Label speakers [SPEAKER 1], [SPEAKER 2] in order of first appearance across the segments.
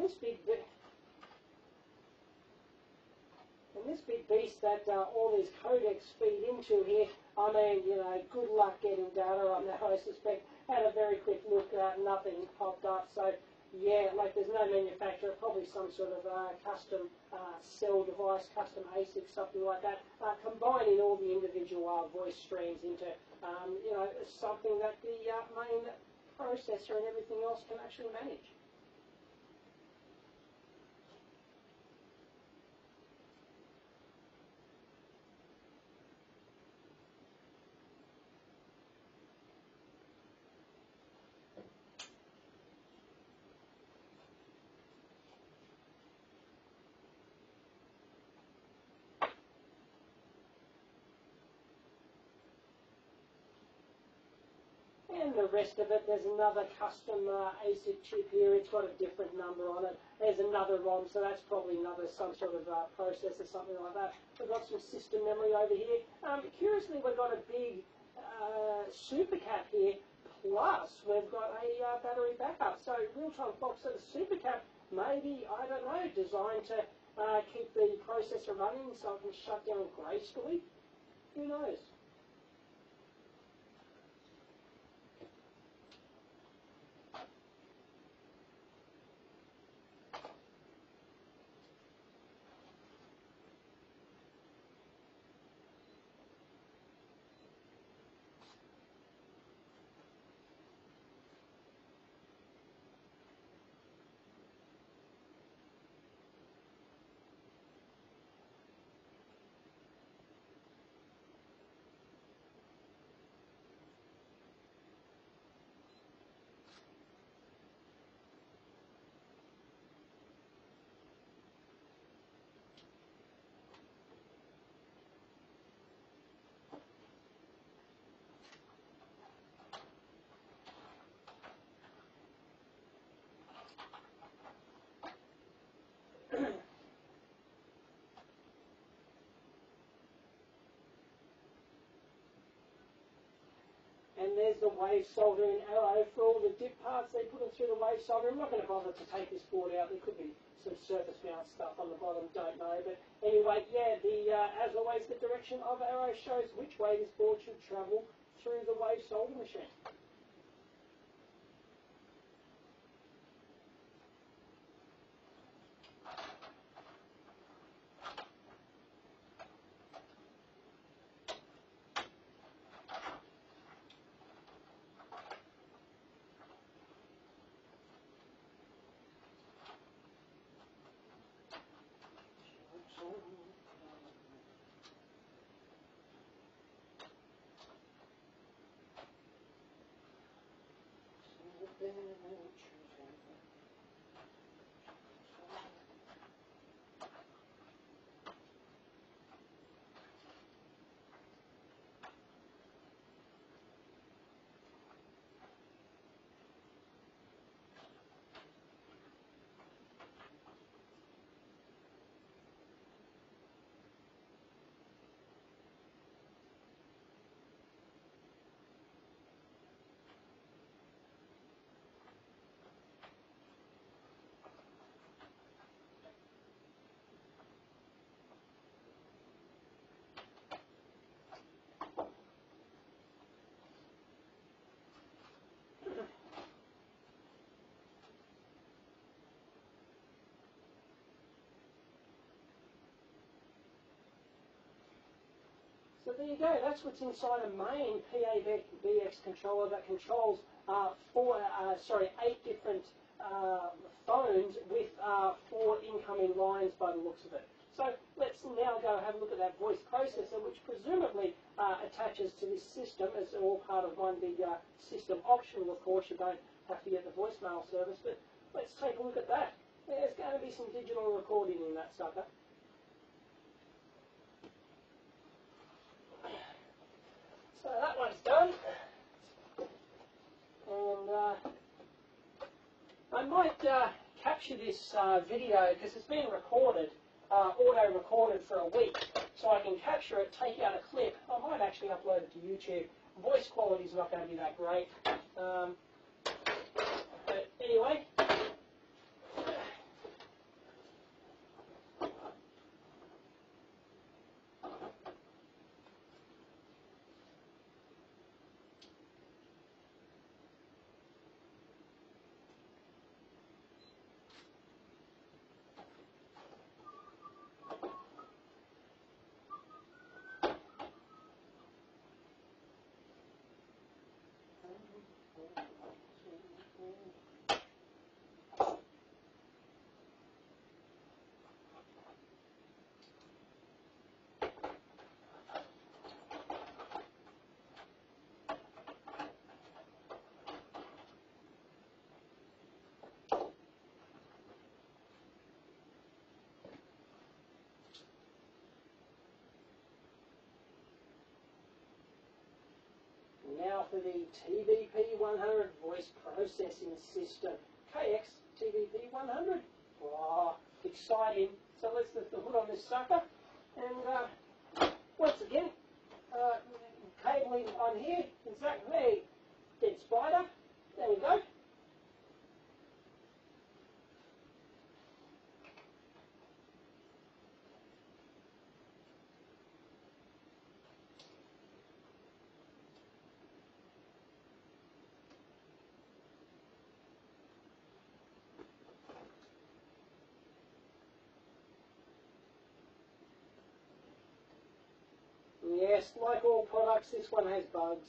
[SPEAKER 1] this big beast that all these codecs feed into here, I mean, you know, good luck getting data on that. I suspect. Had a very quick look, nothing popped up. So yeah, like there's no manufacturer, probably some sort of custom cell device, custom ASIC, something like that, combining all the individual voice streams into, you know, something that the main processor and everything else can actually manage. And the rest of it, there's another custom ASIC chip here. It's got a different number on it. There's another ROM, so that's probably some sort of processor, something like that. We've got some system memory over here. Curiously, we've got a big SuperCap here, plus we've got a battery backup. So real-time clock, so the SuperCap maybe, I don't know, designed to keep the processor running so it can shut down gracefully. Who knows? And there's the wave soldering arrow for all the dip parts. They put them through the wave solder. I'm not going to bother to take this board out. There could be some surface mount stuff on the bottom, don't know. But anyway, yeah, as always, the direction of arrow shows which way this board should travel through the wave soldering machine. So there you go, that's what's inside a main PABX controller that controls 8 different phones with 4 incoming lines by the looks of it. So let's now go have a look at that voice processor, which presumably attaches to this system as all part of one big system optional. Of course, you don't have to get the voicemail service, but let's take a look at that. There's going to be some digital recording in that sucker. So that one's done, and I might capture this video because it's been recorded, auto-recorded for a week, so I can capture it, take out a clip. I might actually upload it to YouTube. Voice quality is not going to be that great, but anyway, for the TVP100 voice processing system. KX TVP100. Oh, exciting. So let's lift the hood on this sucker. And once again, cabling on here. Exactly. Dead spider. There we go. Yes, like all products, this one has bugs.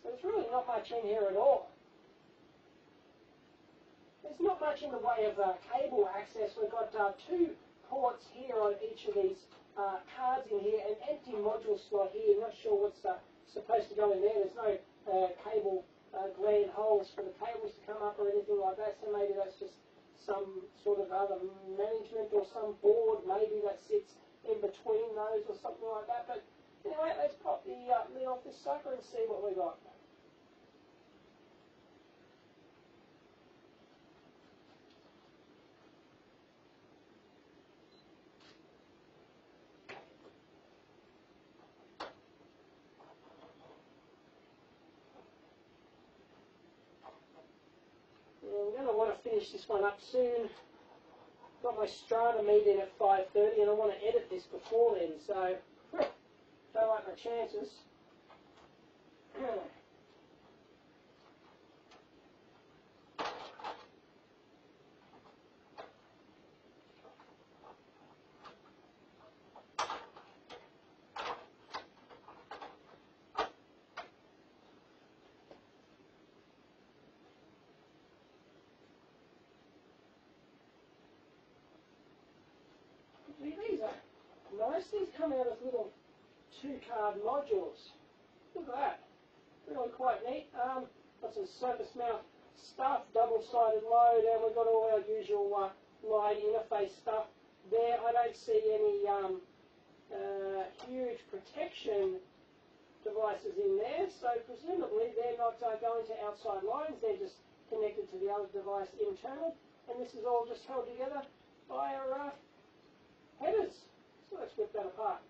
[SPEAKER 1] So there's really not much in here at all. There's not much in the way of cable access. We've got two ports here on each of these cards in here, an empty module slot here. Not sure what's supposed to go in there. There's no cable gland holes for the cables to come up or anything like that, so maybe that's just some sort of other management or some board maybe that sits in between those or something like that. But anyway, let's pop the lid off this sucker and see what we got. I'm going to want to finish this one up soon. Got my strata meeting at 5:30 and I want to edit this before then, so don't like my chances. These are nice. These come out as little 2-card modules. Look at that. Really quite neat. Got some surface mount stuff, double-sided load, and we've got all our usual line interface stuff there. I don't see any huge protection devices in there, so presumably they're not going to outside lines. They're just connected to the other device internal, and this is all just held together by our headers. So let's rip that apart.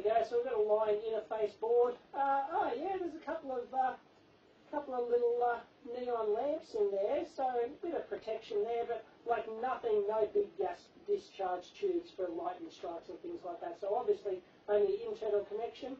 [SPEAKER 1] go. So we've got a line interface board. Oh yeah, there's a couple of little neon lamps in there, so a bit of protection there, but like nothing, no big gas discharge tubes for lightning strikes and things like that. So obviously only internal connection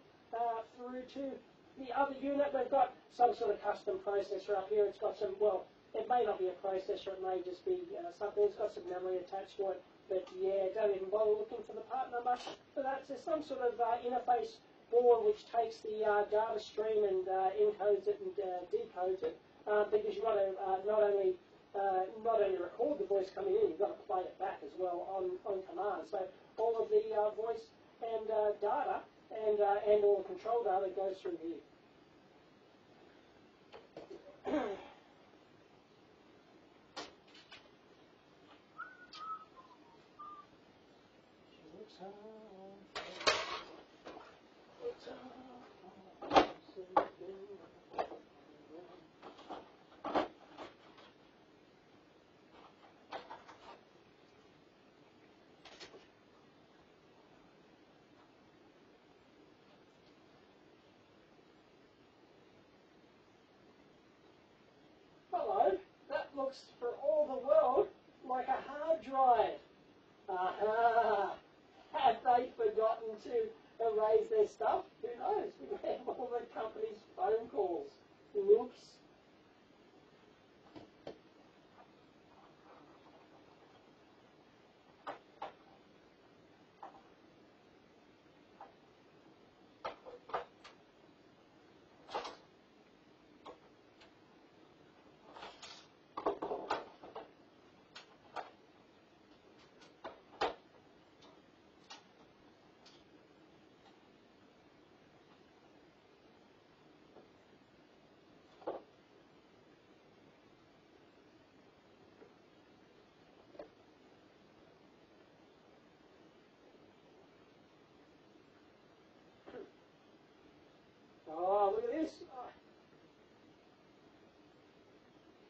[SPEAKER 1] through to the other unit. We've got some sort of custom processor up here. It's got some, well, it may not be a processor, it may just be something. It's got some memory attached to it, but yeah, don't even bother looking for the part number. So that's some sort of interface board which takes the data stream and encodes it and decodes it, because you've got to not only record the voice coming in, you've got to play it back as well on command. So all of the voice and data and all the control data goes through here. Hello, that looks for all the world like a hard drive. Aha! Have they forgotten to erase their stuff? Who knows? We have all the company's phone calls. Whoops. Oh, look at this.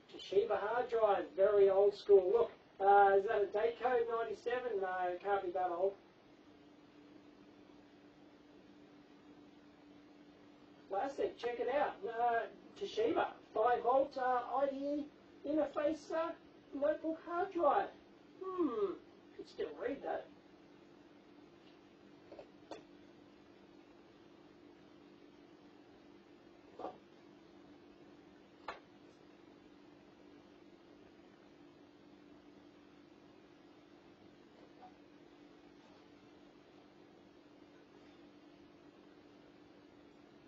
[SPEAKER 1] Toshiba hard drive, very old school. Look, is that a date code 97? No, it can't be that old. Plastic, check it out. Toshiba, 5-volt IDE interface notebook hard drive. Could still read that.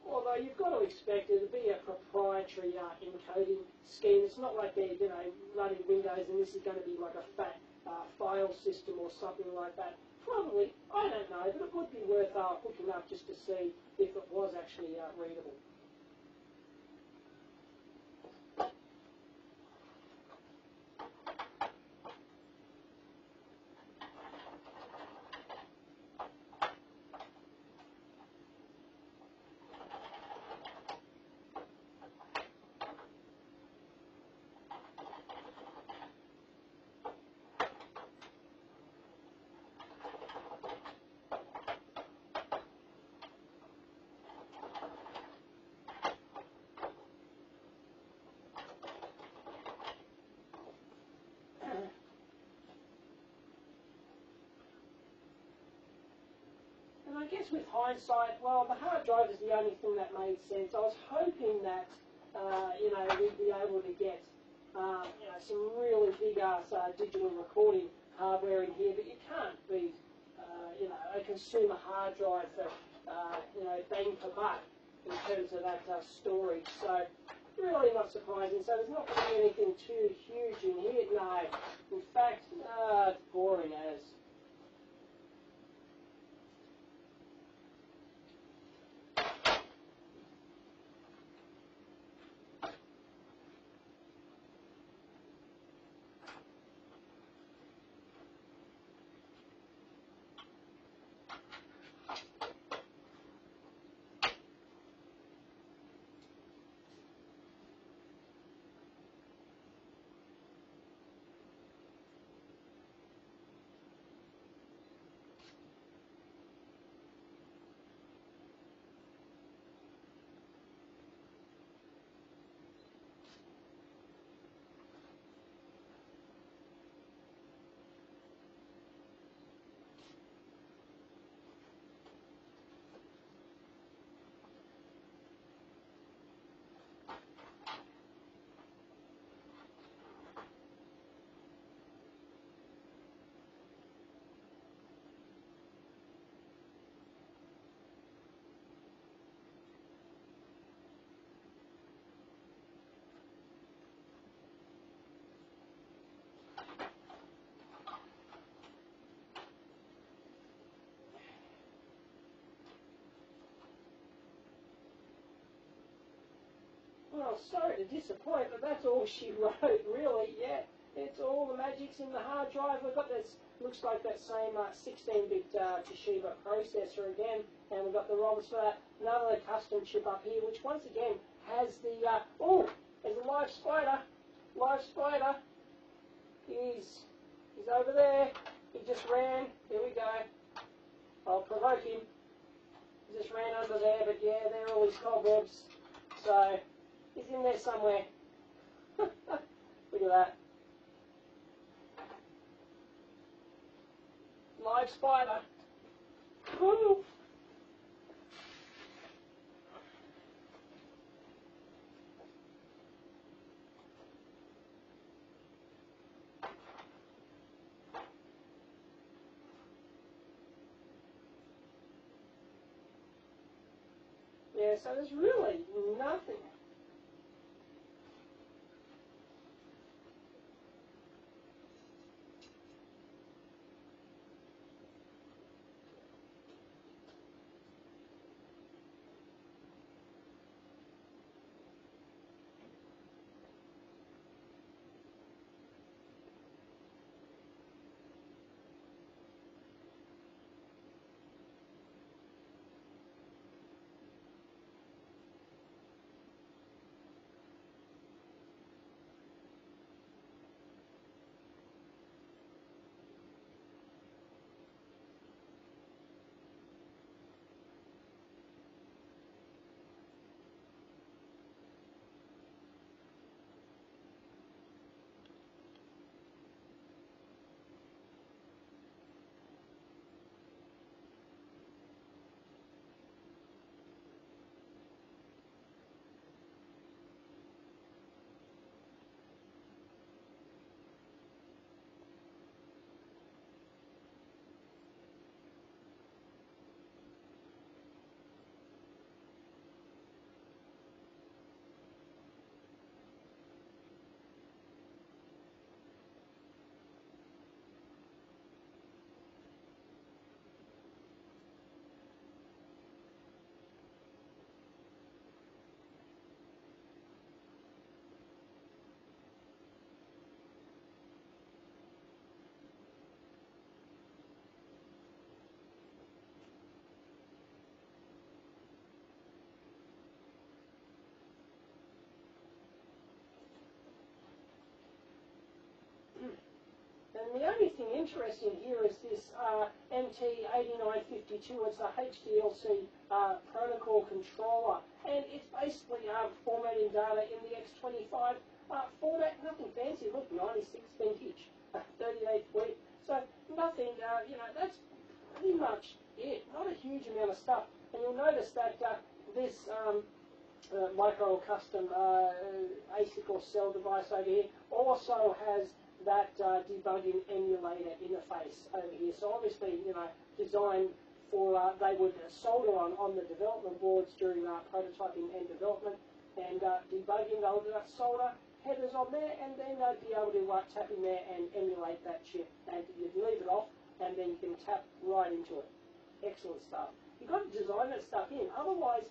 [SPEAKER 1] Although you've got to expect it to be a proprietary encoding scheme. It's not like they're running Windows and this is going to be like a fat file system or something like that. Probably, I don't know, but it would be worth hooking up just to see if it was actually readable. I guess with hindsight, well, the hard drive is the only thing that made sense. I was hoping that, we'd be able to get, some really big-ass digital recording hardware in here, but you can't beat, a consumer hard drive for, bang for buck in terms of that storage. So, really not surprising. So there's not going to be anything too huge in here. No, in fact, it's boring as. well, sorry to disappoint, but that's all she wrote, really, yeah. It's all the magic's in the hard drive. We've got this, looks like that same 16-bit Toshiba processor again, and we've got the ROMs for that. Another custom chip up here, which once again has the, oh, there's a live spider. Live spider. He's over there. He just ran. Here we go. I'll provoke him. He just ran under there, but yeah, there are all his cobwebs. So, he's in there somewhere. Look at that. Live spider. Woo! Yeah, so there's really nothing. And the only thing interesting here is this MT8952. It's a HDLC protocol controller, and it's basically formatting data in the X25 format. Nothing fancy. Look, 96 vintage, 38 tweet. So nothing. That's pretty much it. Not a huge amount of stuff. And you'll notice that this micro custom ASIC or cell device over here also has that debugging emulator interface over here. So obviously, designed for, they would solder on the development boards during prototyping and development, and debugging, they'll do that solder headers on there, and then they'd be able to tap in there and emulate that chip. And you leave it off, and then you can tap right into it. Excellent stuff. You've got to design that stuff in. Otherwise,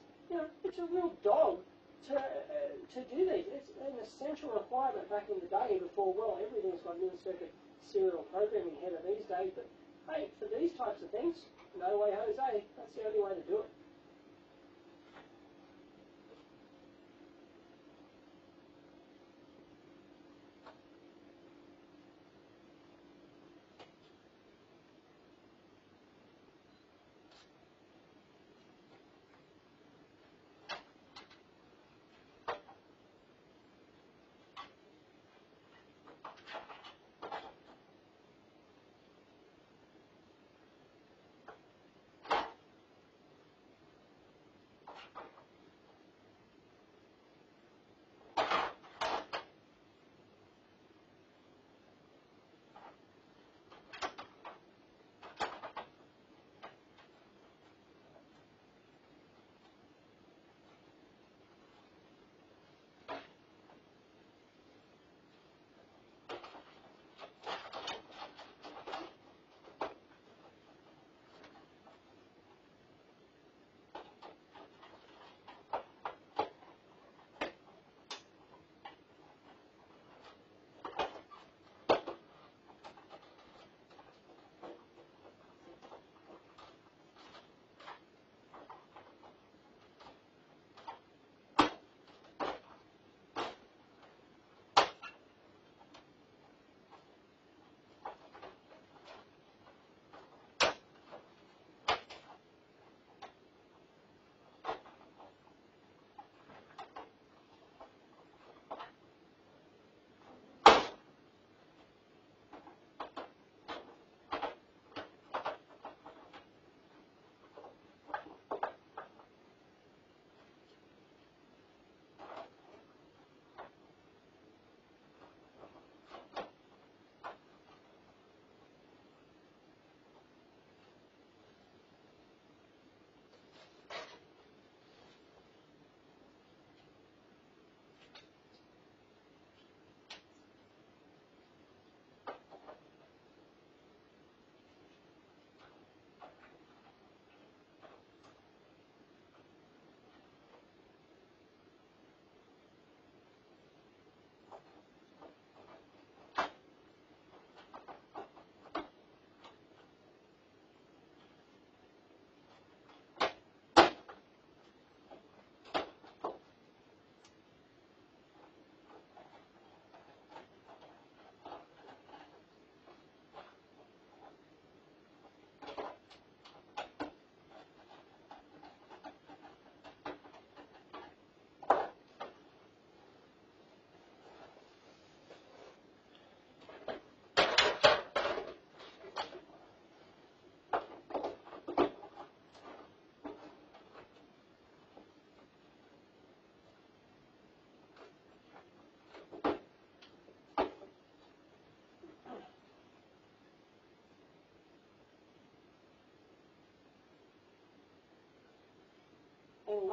[SPEAKER 1] it's a real dog to do these. It's an essential requirement back in the day before, well, everything's got an in-circuit serial programming header these days, but hey, for these types of things, no way, Jose. That's the only way to do it.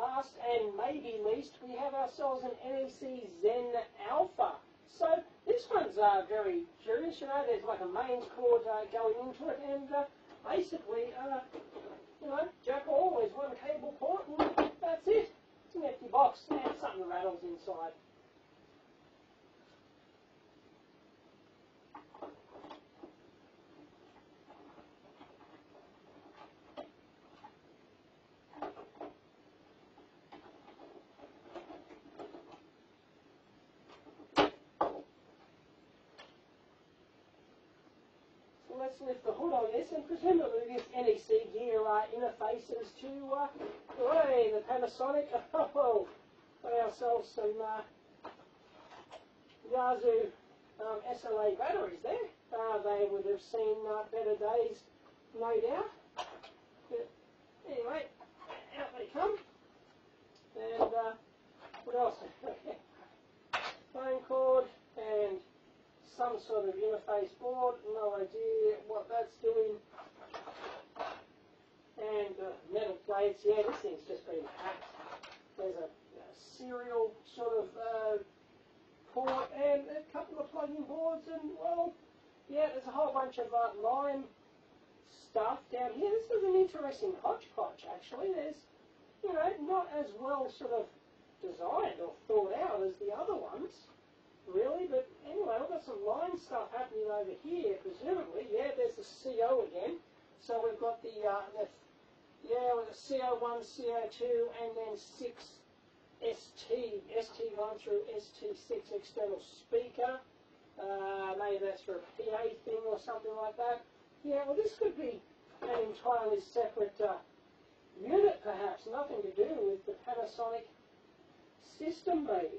[SPEAKER 1] last and maybe least, we have ourselves an NEC Zen Alpha. So this one's very curious. You know, there's like a mains cord going into it, and basically, you know, jack all, there's one cable port, and that's it. It's an empty box, and something rattles inside. Let's lift the hood on this, and presumably this NEC gear interfaces to the Panasonic. Oh, got ourselves some Yazoo SLA batteries there. They would have seen better days, no doubt. But anyway, out they come. And what else? Phone cord and some sort of interface board, no idea what that's doing. And metal plates, yeah, this thing's just been hacked. There's a serial sort of port and a couple of plug-in boards, and well, yeah, there's a whole bunch of line stuff down here. This is an interesting hodgepodge, actually. There's, you know, not as well sort of designed or thought out as the other ones, really, but anyway, we've got some line stuff happening over here, presumably. Yeah, there's the CO again. So we've got the with the CO1, CO2, and then 6 ST1 through ST6 external speaker. Maybe that's for a PA thing or something like that. Yeah, well, this could be an entirely separate unit, perhaps. Nothing to do with the Panasonic system, maybe.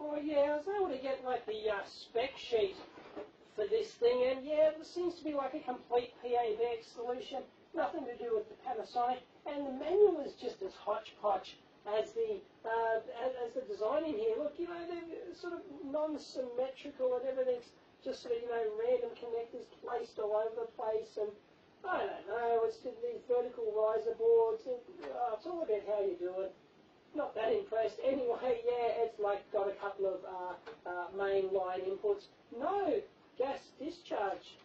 [SPEAKER 1] Oh yeah, I was able to get like the spec sheet for this thing, and yeah, it seems to be like a complete PABX solution, nothing to do with the Panasonic, and the manual is just as hodgepodge as the design in here. Look, you know, they're sort of non-symmetrical and everything's just sort of, you know, random connectors placed all over the place, and I don't know, it's just these vertical riser boards, and, it's all about how you do it. Not that impressed. Anyway, yeah, it's like got a couple of main line inputs. No gas discharge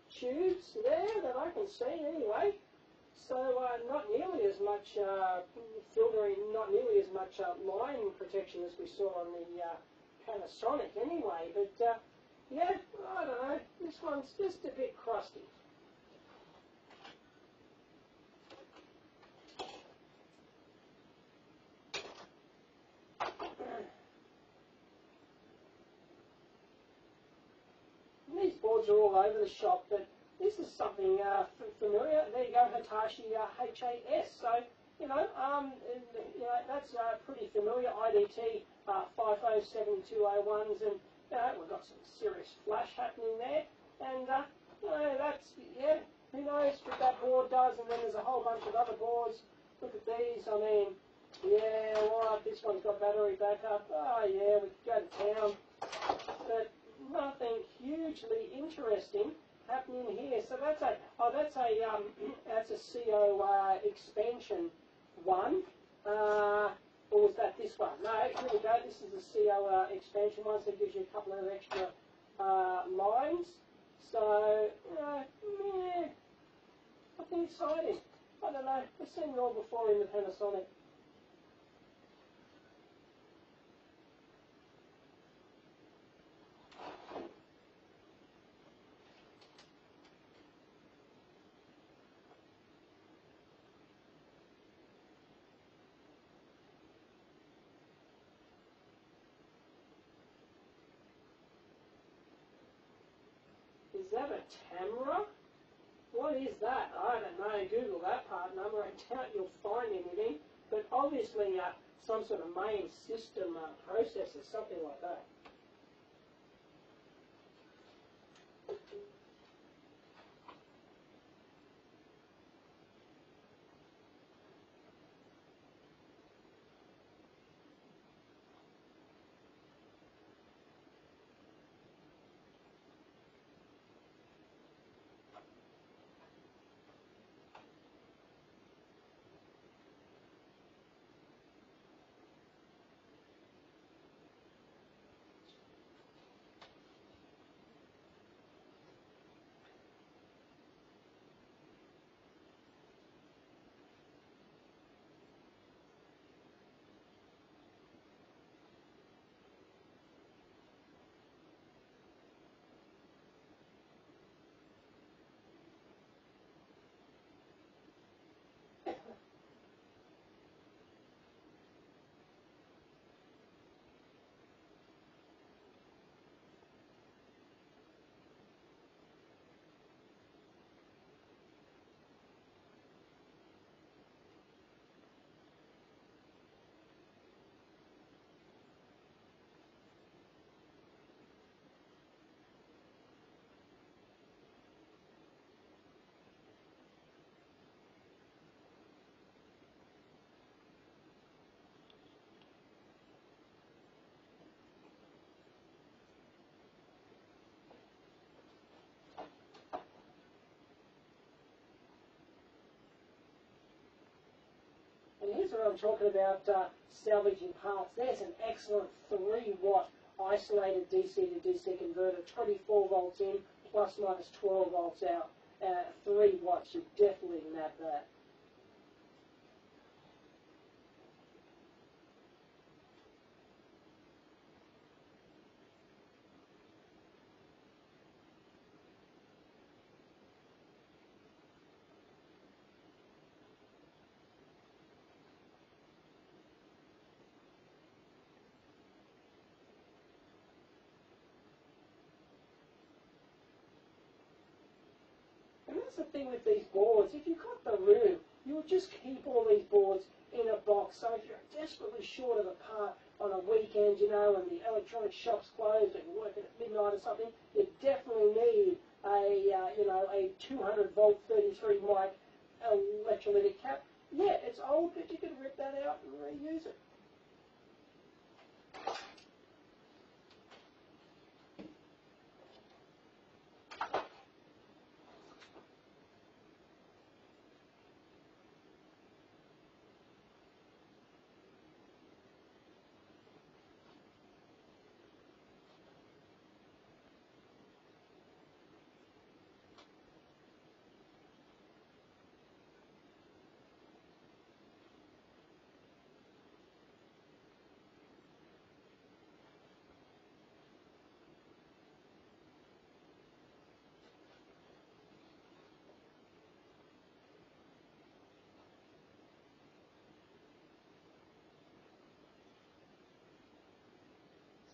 [SPEAKER 1] tubes there that I can see anyway. So not nearly as much filtering, not nearly as much line protection as we saw on the Panasonic anyway. But yeah, I don't know. This one's just a bit crusty. These boards are all over the shop, but this is something familiar. There you go, Hitachi HAS. So, you know, that's pretty familiar. IDT 507201s, and you know, we've got some serious flash happening there. And you know, that's, yeah, who knows what that board does? And then there's a whole bunch of other boards. Look at these. I mean, yeah, what? This one's got battery backup. Oh yeah, we could go to town, but nothing hugely interesting happening here. So that's a that's a CO expansion one. Or was that this one? No, here we go. This is a CO expansion one, so it gives you a couple of extra lines. So yeah, nothing exciting. I don't know. We've seen it all before in the Panasonic. Is that a Tamra? What is that? I don't know. Google that part number. I doubt you'll find anything. But obviously some sort of main system processor, something like that. And here's what I'm talking about, salvaging parts. There's an excellent 3-watt isolated DC to DC converter, 24 volts in, plus minus 12 volts out. 3 watts, you definitely nab that. And that's the thing with these boards. If you've got the room, you'll just keep all these boards in a box. So if you're desperately short of a part, on a weekend, you know, and the electronic shop's closed and you're working at midnight or something, you definitely need a, you know, a 200 volt 33 mic electrolytic cap. Yeah, it's old, but you can rip that out and reuse it.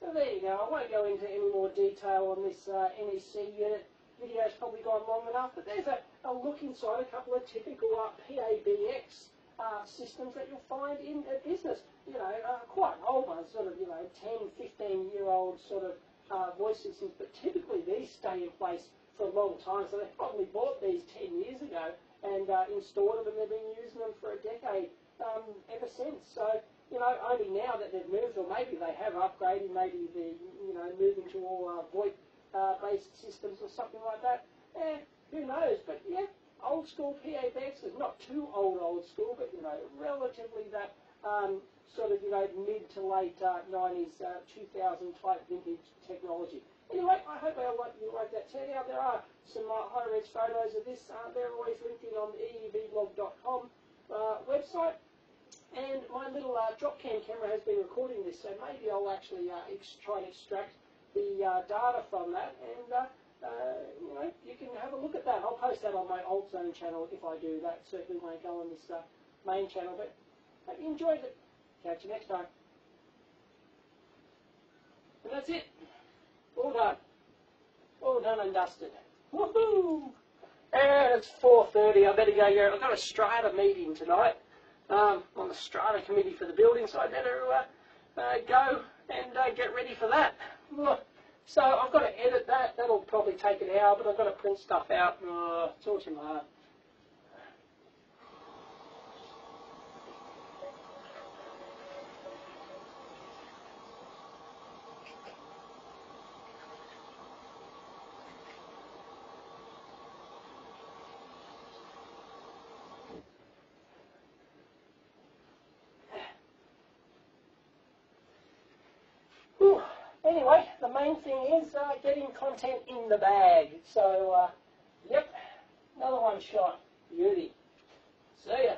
[SPEAKER 1] So there you go. I won't go into any more detail on this NEC unit. Video's probably gone long enough, but there's a look inside a couple of typical PABX systems that you'll find in a business. You know, quite old ones, sort of, you know, 10, 15-year-old sort of voice systems, but typically these stay in place for a long time. So they probably bought these 10 years ago and installed them, and they've been using them for a decade ever since. So, you know, only now that they've moved, or maybe they have upgraded, maybe they're, you know, moving to all VoIP-based systems or something like that. Who knows? But yeah, old school PABX is not too old school, but, you know, relatively that sort of, you know, mid to late 90s, 2000 type vintage technology. Anyway, I hope you like that turnout. There are some high-res photos of this. They're always linked in on the EEVBlog.com website. And my little Dropcam camera has been recording this, so maybe I'll actually try and extract the data from that, and you know, you can have a look at that. I'll post that on my Alt Zone channel if I do that. Certainly won't go on this main channel, but hope you enjoyed it. Catch you next time. And that's it. All done. All done and dusted. Woohoo! And it's 4:30. I better go here. I've got a strata meeting tonight. On the strata committee for the building, so I better go and get ready for that. So I've got to edit that. That'll probably take an hour, but I've got to print stuff out. It's all too hard. Anyway, the main thing is getting content in the bag. So, yep, another one shot. Beauty. See ya.